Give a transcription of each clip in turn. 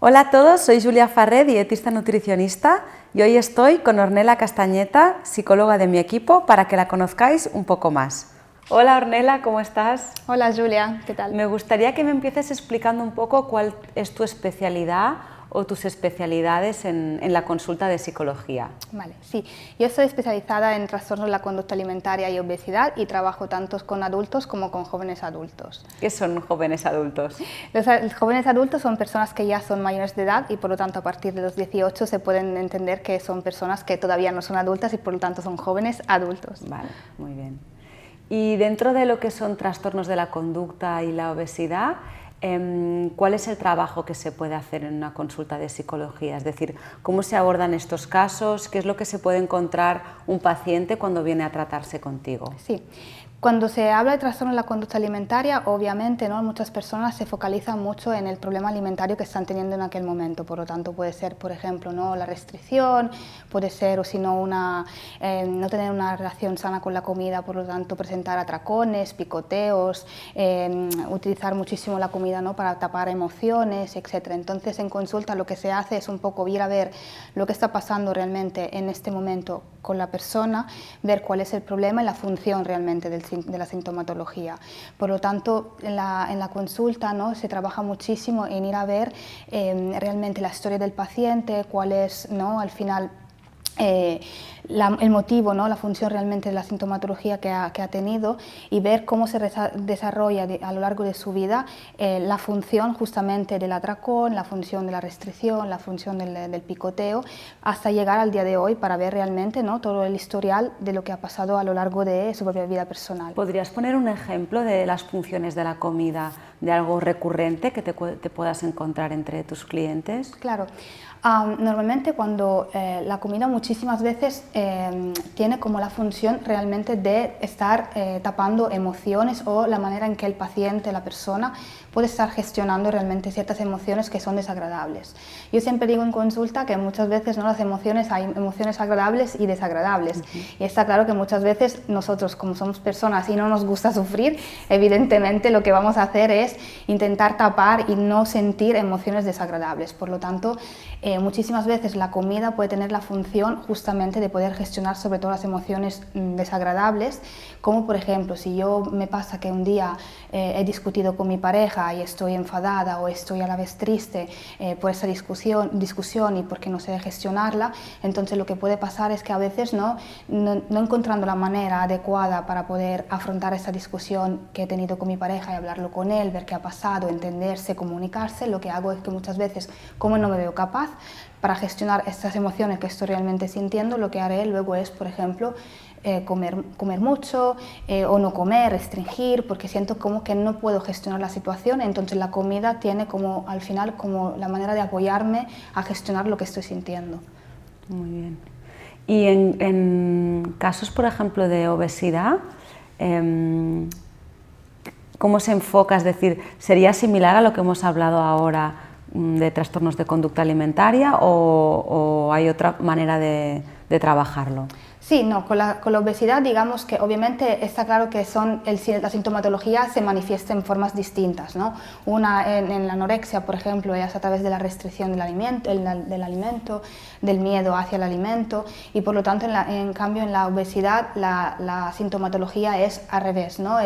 Hola a todos, soy Julia Farré, dietista nutricionista, y hoy estoy con Ornella Castañeta, psicóloga de mi equipo, para que la conozcáis un poco más. Hola Ornella, ¿cómo estás? Hola Julia, ¿qué tal? Me gustaría que me empieces explicando un poco cuál es tu especialidad o tus especialidades en la consulta de psicología. Vale, sí. Yo estoy especializada en trastornos de la conducta alimentaria y obesidad y trabajo tanto con adultos como con jóvenes adultos. ¿Qué son jóvenes adultos? Los jóvenes adultos son personas que ya son mayores de edad y por lo tanto a partir de los 18 se pueden entender que son personas que todavía no son adultas y por lo tanto son jóvenes adultos. Vale, muy bien. Y dentro de lo que son trastornos de la conducta y la obesidad, ¿cuál es el trabajo que se puede hacer en una consulta de psicología? Es decir, ¿cómo se abordan estos casos? ¿Qué es lo que se puede encontrar un paciente cuando viene a tratarse contigo? Sí. Cuando se habla de trastorno de la conducta alimentaria, obviamente, ¿no?, muchas personas se focalizan mucho en el problema alimentario que están teniendo en aquel momento. Por lo tanto, puede ser, por ejemplo, ¿no?, la restricción, puede ser, o si no, no tener una relación sana con la comida, por lo tanto, presentar atracones, picoteos, utilizar muchísimo la comida, ¿no?, para tapar emociones, etc. Entonces, en consulta lo que se hace es un poco ir a ver lo que está pasando realmente en este momento con la persona, ver cuál es el problema y la función realmente de la sintomatología. Por lo tanto, en la consulta, ¿no?, se trabaja muchísimo en ir a ver realmente la historia del paciente, cuál es, ¿no?, al final el motivo, ¿no?, la función realmente de la sintomatología que ha tenido y ver cómo se desarrolla a lo largo de su vida la función justamente del atracón, la función de la restricción, la función del picoteo, hasta llegar al día de hoy para ver realmente, ¿no?, todo el historial de lo que ha pasado a lo largo de su propia vida personal. ¿Podrías poner un ejemplo de las funciones de la comida, de algo recurrente que te puedas encontrar entre tus clientes? Claro. Normalmente cuando la comida muchísimas veces tiene como la función realmente de estar tapando emociones o la manera en que el paciente, la persona, puede estar gestionando realmente ciertas emociones que son desagradables. Yo siempre digo en consulta que muchas veces, ¿no?, las emociones, hay emociones agradables y desagradables. Y está claro que muchas veces nosotros, como somos personas y no nos gusta sufrir, evidentemente lo que vamos a hacer es intentar tapar y no sentir emociones desagradables. Por lo tanto, muchísimas veces la comida puede tener la función justamente de poder gestionar sobre todo las emociones desagradables, como por ejemplo si me pasa que un día he discutido con mi pareja y estoy enfadada o estoy a la vez triste por esa discusión y porque no sé gestionarla, entonces lo que puede pasar es que a veces no encontrando la manera adecuada para poder afrontar esa discusión que he tenido con mi pareja y hablarlo con él, ver qué ha pasado, entenderse, comunicarse, lo que hago es que muchas veces, como no me veo capaz para gestionar estas emociones que estoy realmente sintiendo, lo que haré luego es, por ejemplo, comer mucho o no comer, restringir, porque siento como que no puedo gestionar la situación. Entonces la comida tiene como al final como la manera de apoyarme a gestionar lo que estoy sintiendo. Muy bien. Y en casos, por ejemplo, de obesidad, ¿cómo se enfoca? Es decir, ¿sería similar a lo que hemos hablado ahora de trastornos de conducta alimentaria o hay otra manera de trabajarlo? Sí, no, con la obesidad digamos que obviamente está claro que la sintomatología se manifiesta en formas distintas, ¿no? Una en la anorexia, por ejemplo, es a través de la restricción del alimento, del miedo hacia el alimento y por lo tanto en cambio en la obesidad la sintomatología es al revés, ¿no?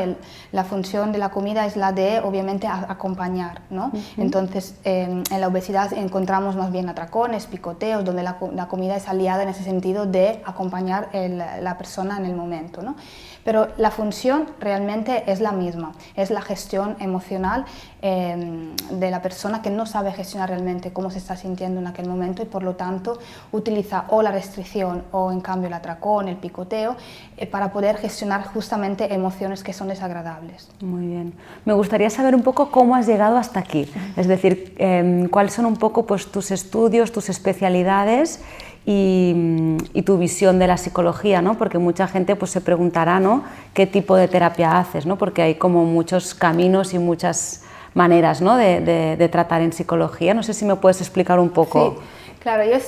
La función de la comida es la de obviamente acompañar, ¿no? Entonces en la obesidad encontramos más bien atracones, picoteos, donde la comida es aliada en ese sentido de acompañar la persona en el momento, ¿no? Pero la función realmente es la misma, es la gestión emocional de la persona que no sabe gestionar realmente cómo se está sintiendo en aquel momento y por lo tanto utiliza o la restricción o en cambio el atracón, el picoteo, para poder gestionar justamente emociones que son desagradables. Muy bien. Me gustaría saber un poco cómo has llegado hasta aquí, es decir, cuáles son un poco pues, tus estudios, tus especialidades y tu visión de la psicología, ¿no? Porque mucha gente pues, se preguntará, ¿no?, qué tipo de terapia haces, ¿no? Porque hay como muchos caminos y muchas maneras, ¿no?, de tratar en psicología. No sé si me puedes explicar un poco. Sí. Claro, yo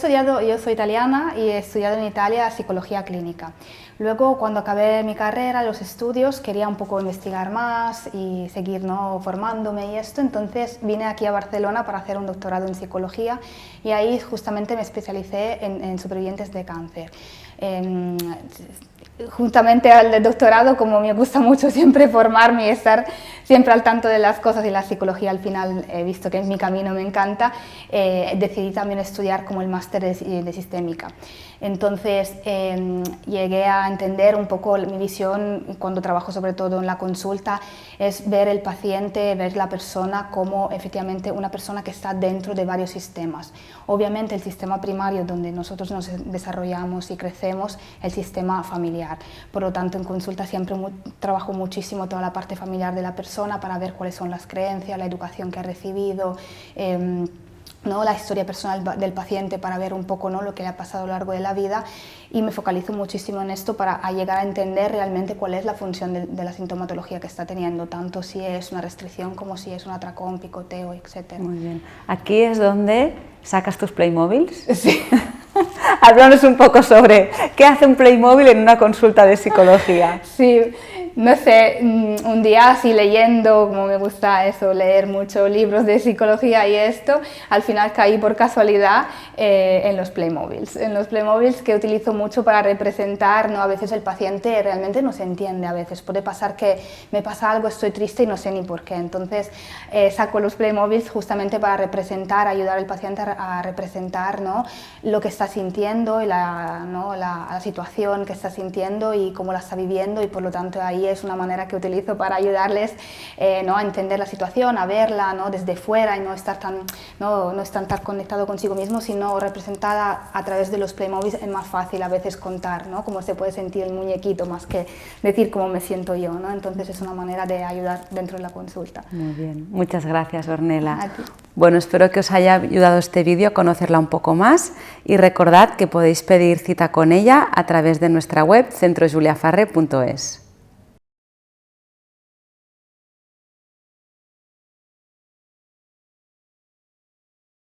soy italiana y he estudiado en Italia psicología clínica. Luego, cuando acabé mi carrera, los estudios, quería un poco investigar más y seguir, ¿no?, formándome y esto, entonces vine aquí a Barcelona para hacer un doctorado en psicología y ahí justamente me especialicé en supervivientes de cáncer. Juntamente al doctorado, como me gusta mucho siempre formarme y estar siempre al tanto de las cosas y la psicología al final he visto que es mi camino, me encanta, decidí también estudiar como el máster de sistémica. Entonces llegué a entender un poco mi visión cuando trabajo sobre todo en la consulta, es ver el paciente, ver la persona como efectivamente una persona que está dentro de varios sistemas. Obviamente el sistema primario donde nosotros nos desarrollamos y crecemos, el sistema familiar. Por lo tanto en consulta siempre trabajo muchísimo toda la parte familiar de la persona para ver cuáles son las creencias, la educación que ha recibido, ¿no?, la historia personal del paciente para ver un poco, ¿no?, lo que le ha pasado a lo largo de la vida y me focalizo muchísimo en esto para llegar a entender realmente cuál es la función de la sintomatología que está teniendo, tanto si es una restricción como si es un atracón, picoteo, etc. Muy bien. Aquí es donde sacas tus Playmobiles. Sí. Háblanos un poco sobre qué hace un Playmobil en una consulta de psicología. Sí, no sé, un día así leyendo, como me gusta eso, leer muchos libros de psicología y esto, al final caí por casualidad en los Playmobiles que utilizo mucho para representar, ¿no? A veces el paciente realmente no se entiende, a veces puede pasar que me pasa algo, estoy triste y no sé ni por qué, entonces saco los Playmobiles justamente para representar, ayudar al paciente a representar, ¿no?, lo que está sintiendo y la situación que está sintiendo y cómo la está viviendo y por lo tanto ahí es una manera que utilizo para ayudarles, ¿no?, a entender la situación, a verla, ¿no?, desde fuera y no estar tan conectado consigo mismo, sino representada a través de los Playmobiles es más fácil a veces contar, ¿no?, cómo se puede sentir el muñequito más que decir cómo me siento yo, ¿no? Entonces es una manera de ayudar dentro de la consulta. Muy bien, muchas gracias, Ornella. A ti. Bueno, espero que os haya ayudado este vídeo a conocerla un poco más y recordad que podéis pedir cita con ella a través de nuestra web centrojuliafarre.es.